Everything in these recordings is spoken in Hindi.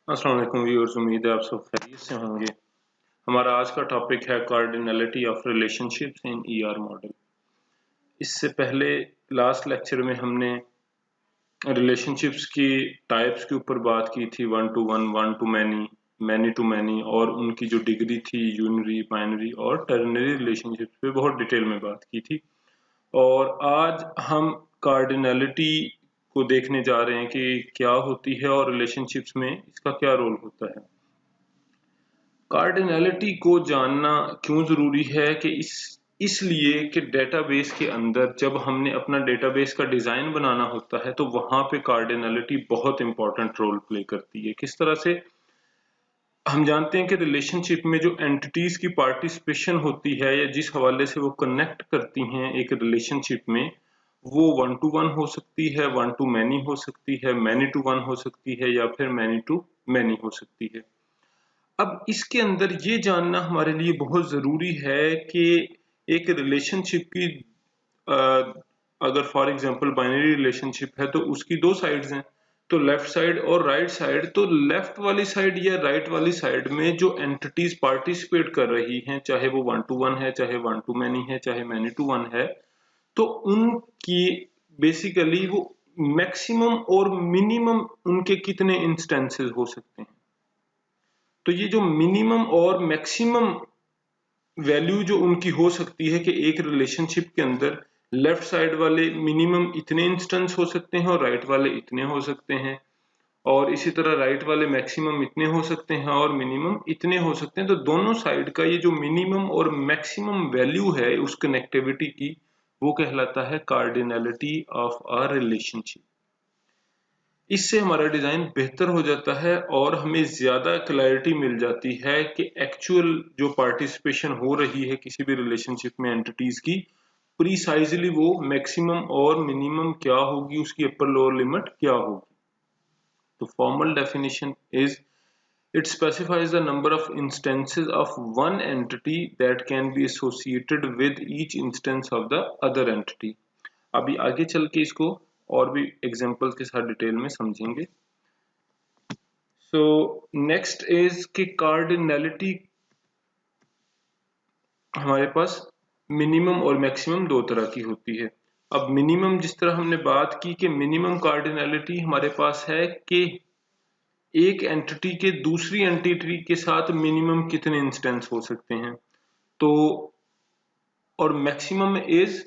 अस्सलाम वालेकुम व्यूअर्स, उम्मीद है आप सब खैरियत से होंगे। हमारा आज का टॉपिक है cardinality of relationships in ER model. इससे पहले लास्ट लेक्चर में हमने रिलेशनशिप्स की टाइप्स के ऊपर बात की थी, one to one, one to many, many to many, और उनकी जो डिग्री थी यूनरी, बाइनरी और टर्नरी रिलेशनशिप्स पे बहुत डिटेल में बात की थी। और आज हम कार्डिनलिटी को देखने जा रहे हैं कि क्या होती है और रिलेशनशिप्स में इसका क्या रोल होता है। कार्डिनलिटी को जानना क्यों जरूरी है कि इसलिए कि डेटाबेस के अंदर जब हमने अपना डेटाबेस का डिजाइन बनाना होता है तो वहां पे कार्डिनलिटी बहुत इंपॉर्टेंट रोल प्ले करती है। किस तरह से? हम जानते हैं कि रिलेशनशिप में जो एंटिटीज की पार्टिसिपेशन होती है या जिस हवाले से वो कनेक्ट करती हैं एक रिलेशनशिप में, वो वन टू वन हो सकती है, वन टू मैनी हो सकती है, मैनी टू वन हो सकती है, या फिर मैनी टू मैनी हो सकती है। अब इसके अंदर ये जानना हमारे लिए बहुत ज़रूरी है कि एक रिलेशनशिप की अ, अगर फॉर एग्जांपल बाइनरी रिलेशनशिप है तो उसकी दो साइड्स हैं, तो लेफ्ट साइड और राइट साइड। तो लेफ्ट वाली साइड या राइट वाली साइड में जो एंटिटीज पार्टिसिपेट कर रही हैं, चाहे वो वन टू वन है, चाहे वन टू मैनी है, चाहे मैनी टू वन है, तो उनकी बेसिकली वो मैक्सिमम और मिनिमम उनके कितने इंस्टेंसेस हो सकते हैं। तो ये जो मिनिमम और मैक्सिमम वैल्यू जो उनकी हो सकती है कि एक रिलेशनशिप के अंदर लेफ्ट साइड वाले मिनिमम इतने इंस्टेंस हो सकते हैं और राइट वाले इतने हो सकते हैं, और इसी तरह राइट वाले मैक्सिमम इतने हो सकते हैं और मिनिमम इतने हो सकते हैं। तो दोनों साइड का ये जो मिनिमम और मैक्सिमम वैल्यू है उस कनेक्टिविटी की, वो कहलाता है कार्डिनलिटी ऑफ अ रिलेशनशिप। इससे हमारा डिजाइन बेहतर हो जाता है और हमें ज्यादा क्लैरिटी मिल जाती है कि एक्चुअल जो पार्टिसिपेशन हो रही है किसी भी रिलेशनशिप में एंटिटीज की, प्रीसाइजली वो मैक्सिमम और मिनिमम क्या होगी, उसकी अपर लोअर लिमिट क्या होगी। तो formal definition is, it specifies the number of instances of one entity that can be associated with each instance of the other entity। अभी आगे चल के इसको और भी एग्जांपल्स के साथ डिटेल में समझेंगे। सो नेक्स्ट इज कि कार्डिनलिटी हमारे पास मिनिमम और मैक्सिमम दो तरह की होती है। अब मिनिमम, जिस तरह हमने बात की कि मिनिमम कार्डिनलिटी हमारे पास है कि एक एंटिटी के दूसरी एंटिटी के साथ मिनिमम कितने इंस्टेंस हो सकते हैं। तो और मैक्सिमम इज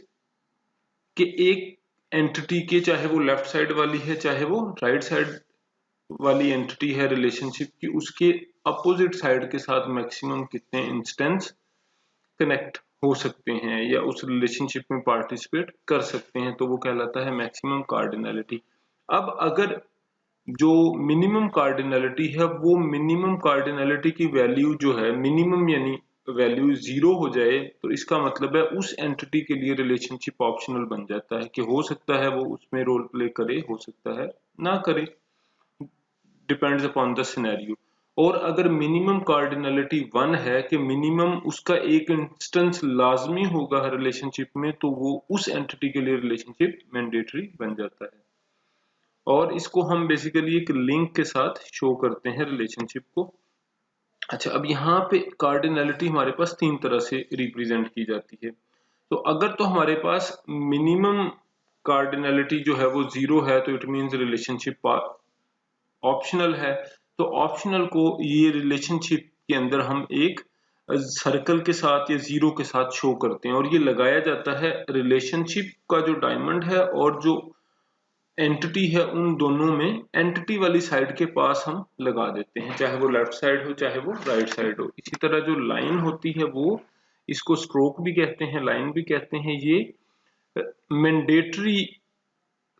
कि एक एंटिटी के, चाहे वो लेफ्ट साइड वाली है चाहे वो राइट साइड वाली एंटिटी है रिलेशनशिप की, उसके अपोजिट साइड के साथ मैक्सिमम कितने इंस्टेंस कनेक्ट हो सकते हैं या उस रिलेशनशिप में पार्टिसिपेट कर सकते हैं, तो वो कहलाता है मैक्सिमम कार्डिनलिटी। अब अगर जो मिनिमम कार्डिनलिटी है, वो मिनिमम कार्डिनलिटी की वैल्यू जो है मिनिमम यानी वैल्यू जीरो हो जाए, तो इसका मतलब है उस एंटिटी के लिए रिलेशनशिप ऑप्शनल बन जाता है कि हो सकता है वो उसमें रोल प्ले करे, हो सकता है ना करे, डिपेंड्स अपॉन द सिनेरियो। और अगर मिनिमम कार्डिनलिटी वन है कि मिनिमम उसका एक इंस्टेंस लाजमी होगा रिलेशनशिप में, तो वो उस एंटिटी के लिए रिलेशनशिप मैंडेटरी बन जाता है। और इसको हम बेसिकली एक लिंक के साथ शो करते हैं रिलेशनशिप को। अच्छा, अब यहाँ पे कार्डिनलिटी हमारे पास तीन तरह से रिप्रेजेंट की जाती है। तो अगर तो हमारे पास मिनिमम कार्डिनलिटी जो है वो जीरो है, तो इट मींस रिलेशनशिप ऑप्शनल है। तो ऑप्शनल को ये रिलेशनशिप के अंदर हम एक सर्कल के साथ या जीरो के साथ शो करते हैं, और ये लगाया जाता है रिलेशनशिप का जो डायमंड है और जो एंटिटी है उन दोनों में एंटिटी वाली साइड के पास हम लगा देते हैं, चाहे वो लेफ्ट साइड हो चाहे वो राइट साइड हो। इसी तरह जो लाइन होती है वो, इसको स्ट्रोक भी कहते हैं, लाइन भी कहते हैं, ये मैंडेटरी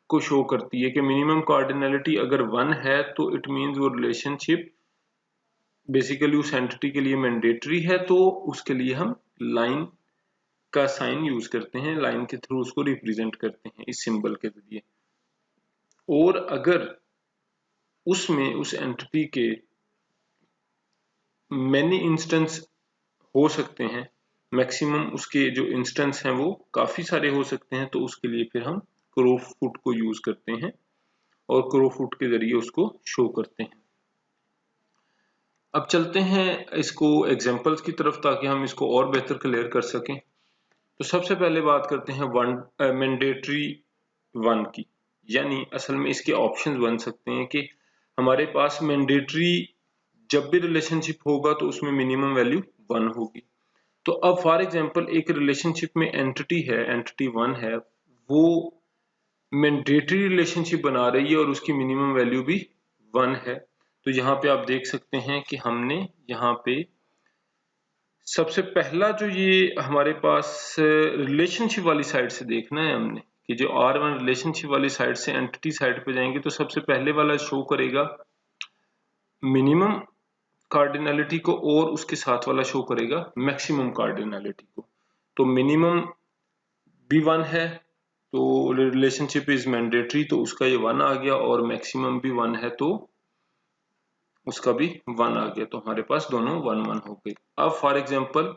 को शो करती है कि मिनिमम कार्डिनलिटी अगर वन है तो इट मींस वो रिलेशनशिप बेसिकली उस एंटिटी के लिए मैंडेटरी है, तो उसके लिए हम लाइन का साइन यूज करते हैं, लाइन के थ्रू उसको रिप्रेजेंट करते हैं इस सिंबल के जरिए। और अगर उसमें उस एंटिटी के मैनी इंस्टेंस हो सकते हैं, मैक्सिमम उसके जो इंस्टेंस हैं वो काफी सारे हो सकते हैं, तो उसके लिए फिर हम क्रोफुट को यूज करते हैं और क्रोफुट के जरिए उसको शो करते हैं। अब चलते हैं इसको एग्जांपल्स की तरफ ताकि हम इसको और बेहतर क्लियर कर सकें। तो सबसे पहले बात करते हैं मैंडेटरी वन की, यानी असल में इसके ऑप्शंस बन सकते हैं कि हमारे पास मैंडेटरी जब भी रिलेशनशिप होगा तो उसमें मिनिमम वैल्यू 1 होगी। तो अब फॉर एग्जांपल एक रिलेशनशिप में एंटिटी है, एंटिटी 1 है, वो मैंडेटरी रिलेशनशिप बना रही है और उसकी मिनिमम वैल्यू भी 1 है। तो यहाँ पे आप देख सकते हैं कि हमने यहाँ पे सबसे पहला जो ये हमारे पास रिलेशनशिप वाली साइड से देखना है हमने कि जो R1 रिलेशनशिप वाली साइड से एंटिटी साइड पे जाएंगे तो सबसे पहले वाला शो करेगा मिनिमम कार्डिनलिटी को और उसके साथ वाला शो करेगा मैक्सिमम कार्डिनलिटी को। तो मिनिमम भी 1 है तो रिलेशनशिप इज मैंडेटरी, तो उसका ये 1 आ गया, और मैक्सिमम भी 1 है तो उसका भी 1 आ गया। तो हमारे पास दोनों 1 1 हो गए। अब फॉर एग्जांपल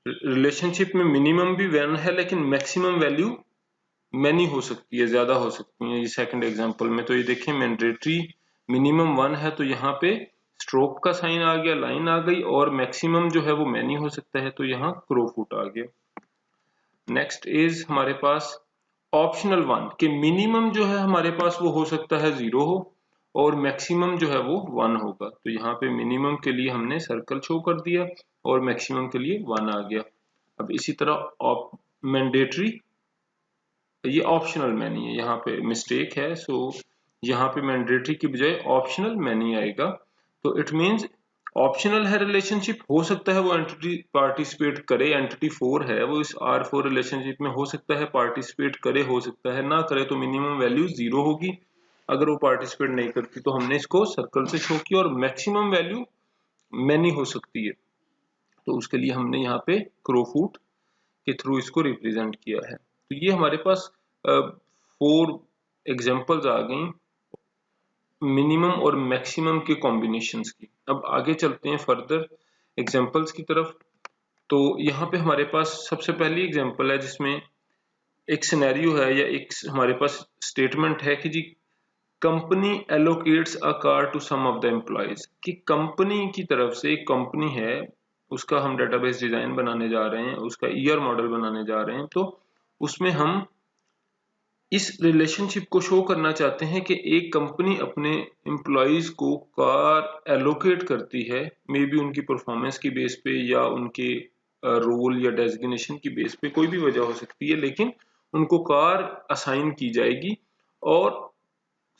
रिलेशनशिप में मिनिमम भी 1 है लेकिन मैक्सिमम वैल्यू मैनी हो सकती है, ज्यादा हो सकती है। ये सेकंड एग्जांपल में तो ये देखें मैंडेटरी मिनिमम 1 है तो यहाँ पे स्ट्रोक का साइन आ गया, लाइन आ गई, और मैक्सिमम जो है वो मैनी हो सकता है तो यहाँ क्रो फुट आ गया। नेक्स्ट इज हमारे पास ऑप्शनल वन कि मिनिमम जो है हमारे पास वो हो सकता है 0 हो और मैक्सिमम जो है वो 1 होगा। तो यहाँ पे मिनिमम के लिए हमने सर्कल शो कर दिया और मैक्सिमम के लिए 1 आ गया। अब इसी तरह मैंडेटरी, ये ऑप्शनल मैनी है, यहाँ पे मिस्टेक है, सो यहाँ पे मैंडेटरी की बजाय ऑप्शनल मैनी आएगा। तो इट मींस ऑप्शनल है रिलेशनशिप, हो सकता है वो एंटिटी पार्टिसिपेट करे, एंटिटी 4 है वो इस R4 रिलेशनशिप में हो सकता है पार्टिसिपेट करे, हो सकता है ना करे, तो मिनिमम वैल्यू 0 होगी अगर वो पार्टिसिपेट नहीं करती। तो हमने इसको सर्कल से शो किया, और मैक्सिमम वैल्यू मैनी हो सकती है तो उसके लिए हमने यहाँ पे क्रोफूट के थ्रू इसको रिप्रेजेंट किया है। तो ये हमारे पास 4 एग्जांपल्स आ गई मिनिमम और मैक्सिमम के कॉम्बिनेशंस की। अब आगे चलते हैं फर्दर एग्जांपल्स की तरफ। तो यहाँ पे हमारे पास सबसे पहली एग्जांपल है जिसमें एक सिनेरियो है या एक हमारे पास स्टेटमेंट है कि जी company allocates a car to some of the employees, कि कंपनी की तरफ से, एक कंपनी है उसका हम डेटाबेस डिजाइन बनाने जा रहे हैं, उसका ईआर मॉडल बनाने जा रहे हैं, तो उसमें हम इस रिलेशनशिप को शो करना चाहते हैं कि एक कंपनी अपने एम्प्लॉयज को कार एलोकेट करती है, मे बी उनकी परफॉर्मेंस की बेस पे या उनके रोल या डेजिग्नेशन की बेस पे, कोई भी वजह हो सकती है, लेकिन उनको कार असाइन की जाएगी और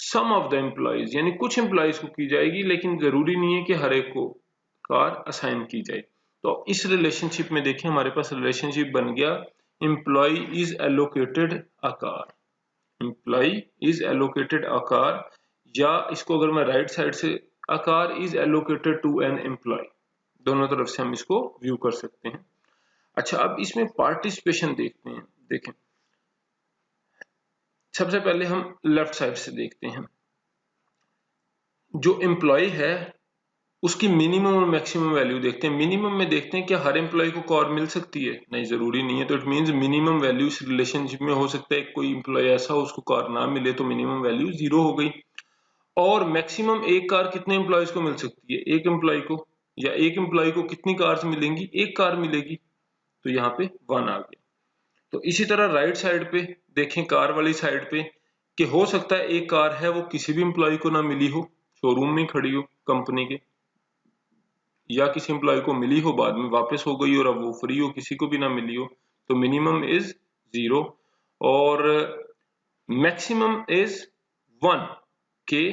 सम ऑफ द एम्प्लॉयज यानी कुछ एम्प्लॉयज को की जाएगी, लेकिन जरूरी नहीं है कि हर एक को कार असाइन की जाए। तो इस रिलेशनशिप में देखें हमारे पास रिलेशनशिप बन गया employee is allocated a car, employee is allocated a car, या इसको अगर मैं राइट साइड से a car is allocated to an employee, दोनों तरफ से हम इसको व्यू कर सकते हैं। अच्छा, अब इसमें पार्टिसिपेशन देखते हैं। देखें सबसे पहले हम लेफ्ट साइड से देखते हैं, जो एम्प्लॉय है उसकी मिनिमम और मैक्सिमम वैल्यू देखते हैं। मिनिमम में देखते हैं क्या हर एम्प्लॉय को कार मिल सकती है, नहीं जरूरी नहीं है, तो इट मींस मिनिमम वैल्यू इस रिलेशनशिप में हो सकता है कोई एम्प्लॉय ऐसा हो उसको कार ना मिले तो मिनिमम वैल्यू 0 हो गई। और मैक्सिमम एक कार कितने एम्प्लॉयज को मिल सकती है, एक एम्प्लॉय को, या एक एम्प्लॉय को कितनी कार्स मिलेंगी, एक कार मिलेगी, तो यहाँ पे 1 आ गया। तो इसी तरह राइट साइड पे देखें, कार वाली साइड पे, कि हो सकता है एक कार है वो किसी भी एम्प्लॉय को ना मिली हो, शोरूम में खड़ी हो कंपनी के, या किसी एम्प्लॉय को मिली हो बाद में वापस हो गई और अब वो फ्री हो, किसी को भी ना मिली हो, तो मिनिमम इज 0 और मैक्सिमम इज 1 के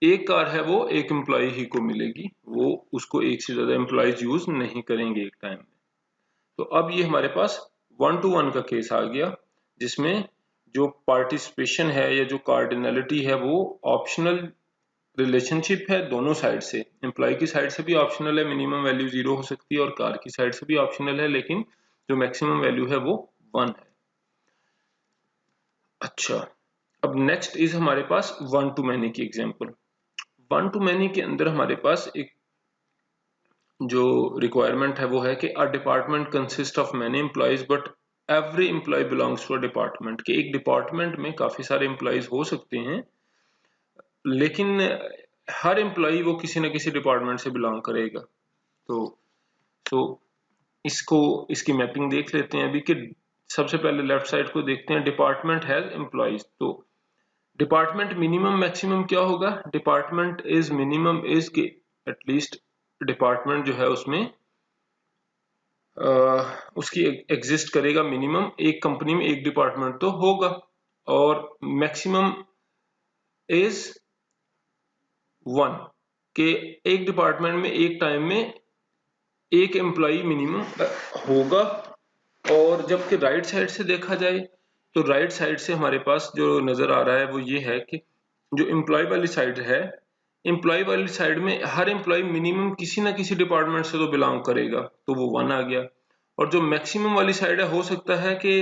एक कार है वो एक एम्प्लॉय ही को मिलेगी, वो उसको एक से ज्यादा एम्प्लॉयज यूज नहीं करेंगे एक टाइम में। तो अब ये हमारे पास 1 to 1 का केस आ गया जिसमें जो पार्टिसिपेशन है या जो कार्डिनलिटी है वो ऑप्शनल रिलेशनशिप है दोनों साइड से, एम्प्लॉय की साइड से भी ऑप्शनल है, मिनिमम वैल्यू 0 हो सकती है, और कार की साइड से भी ऑप्शनल है लेकिन जो मैक्सिमम वैल्यू है वो 1 है। अच्छा, अब नेक्स्ट इज हमारे पास 1 to many की एग्जांपल। 1 to many के अंदर हमारे पास एक जो रिक्वायरमेंट है वो है कि a department consist of many employees but every employee belongs to a department, कि एक डिपार्टमेंट में काफी सारे एम्प्लॉयज हो सकते हैं लेकिन हर एम्प्लॉई वो किसी न किसी डिपार्टमेंट से बिलोंग करेगा। तो इसकी मैपिंग देख लेते हैं अभी कि सबसे पहले लेफ्ट साइड को देखते हैं, डिपार्टमेंट हैज एम्प्लॉइज। तो डिपार्टमेंट मिनिमम मैक्सिमम क्या होगा, डिपार्टमेंट इज मिनिमम इज के एटलीस्ट डिपार्टमेंट जो है उसमें उसकी एग्जिस्ट करेगा मिनिमम, एक कंपनी में एक डिपार्टमेंट तो होगा, और मैक्सिमम इज 1 के एक डिपार्टमेंट में एक टाइम में एक एम्प्लॉय मिनिमम होगा। और जबकि राइट साइड से देखा जाए तो राइट साइड से हमारे पास जो नजर आ रहा है वो ये है कि जो एम्प्लॉय वाली साइड है, एम्प्लॉय वाली साइड में हर एम्प्लॉय मिनिमम किसी ना किसी डिपार्टमेंट से तो बिलोंग करेगा, तो वो 1 आ गया। और जो मैक्सिमम वाली साइड है, हो सकता है कि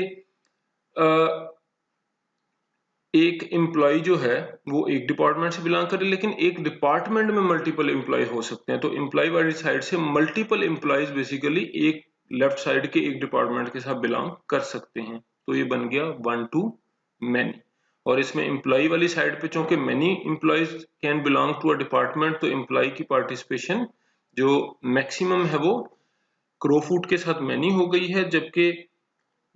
एक एम्प्लॉय जो है वो एक डिपार्टमेंट से बिलोंग करे, लेकिन एक डिपार्टमेंट में मल्टीपल एम्प्लॉय हो सकते हैं। तो एम्प्लॉय वाली साइड से मल्टीपल एम्प्लॉयज बेसिकली एक लेफ्ट साइड के एक डिपार्टमेंट के साथ बिलोंग कर सकते हैं। तो ये बन गया 1 to many। और इसमें एम्प्लॉय वाली साइड पे चूंकि many employees can belong to a department, तो एम्प्लॉय की पार्टिसिपेशन जो मैक्सिमम है वो क्रोफूट के साथ मेनी हो गई है, जबकि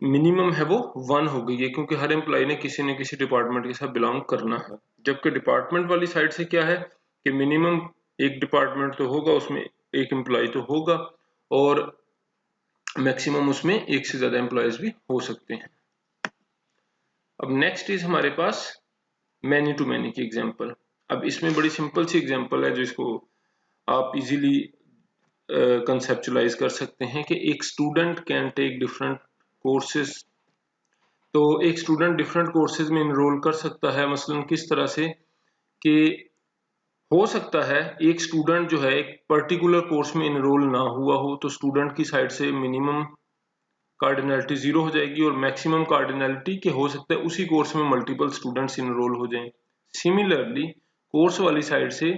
मिनिमम है वो 1 हो गई है, क्योंकि हर एम्प्लॉय ने किसी न किसी डिपार्टमेंट के साथ बिलोंग करना है। जबकि डिपार्टमेंट वाली साइड से क्या है कि मिनिमम एक डिपार्टमेंट तो होगा, उसमें एक एम्प्लॉय तो होगा, और मैक्सिमम उसमें एक से ज्यादा एम्प्लॉयज भी हो सकते हैं। अब नेक्स्ट इज हमारे पास मैनी टू मैनी की एग्जांपल। अब इसमें बड़ी सिंपल सी एग्जांपल है जिसको आप इजीली कंसेप्चुलाइज कर सकते हैं कि एक student can take different courses. तो एक स्टूडेंट डिफरेंट कोर्सेज में इनरोल कर सकता है, मसलन किस तरह से कि हो सकता है एक स्टूडेंट जो है एक पर्टिकुलर कोर्स में इनरोल ना हुआ हो, तो स्टूडेंट की साइड से मिनिमम कार्डिनलिटी 0 हो जाएगी, और मैक्सिमम कार्डिनलिटी के हो सकता है उसी कोर्स में मल्टीपल स्टूडेंट्स इनरोल हो जाएं। सिमिलरली कोर्स वाली साइड से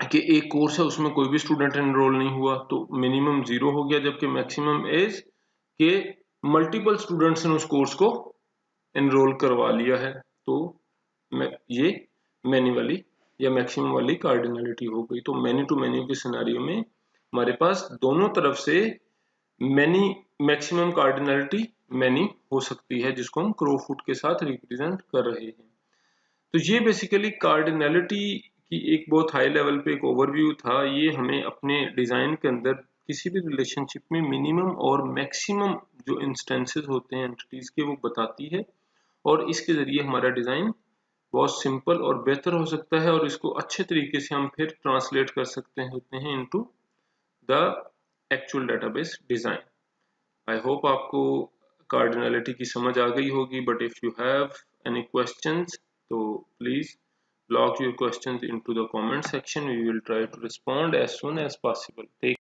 कि एक कोर्स है उसमें कोई भी स्टूडेंट एनरोल नहीं हुआ, तो मिनिमम 0 हो गया, जबकि मैक्सिमम इज के मल्टीपल स्टूडेंट्स ने उस कोर्स को एनरोल करवा लिया है। तो ये मैनी वाली या मैक्सिमम वाली कार्डिनलिटी हो गई। तो मैनी टू मैनी के सिनेरियो में हमारे पास दोनों तरफ से मैनी मैक्सिमम कार्डिनलिटी मैनी हो सकती है, जिसको हम क्रोफूट के साथ रिप्रेजेंट कर रहे हैं। तो ये बेसिकली कार्डिनलिटी की एक बहुत हाई लेवल पे एक ओवरव्यू था। ये हमें अपने डिजाइन के अंदर किसी भी रिलेशनशिप में मिनिमम और मैक्सिमम जो इंस्टेंसेस होते हैं एंटिटीज के वो बताती है, और इसके जरिए हमारा डिजाइन बहुत सिंपल और बेहतर हो सकता है, और इसको अच्छे तरीके से हम फिर ट्रांसलेट कर सकते होते हैं into the actual database design. I hope आपको कार्डिनलिटी की समझ आ गई होगी, but if you have any questions तो please log your questions into the comment section. We will try to respond as soon as possible. Take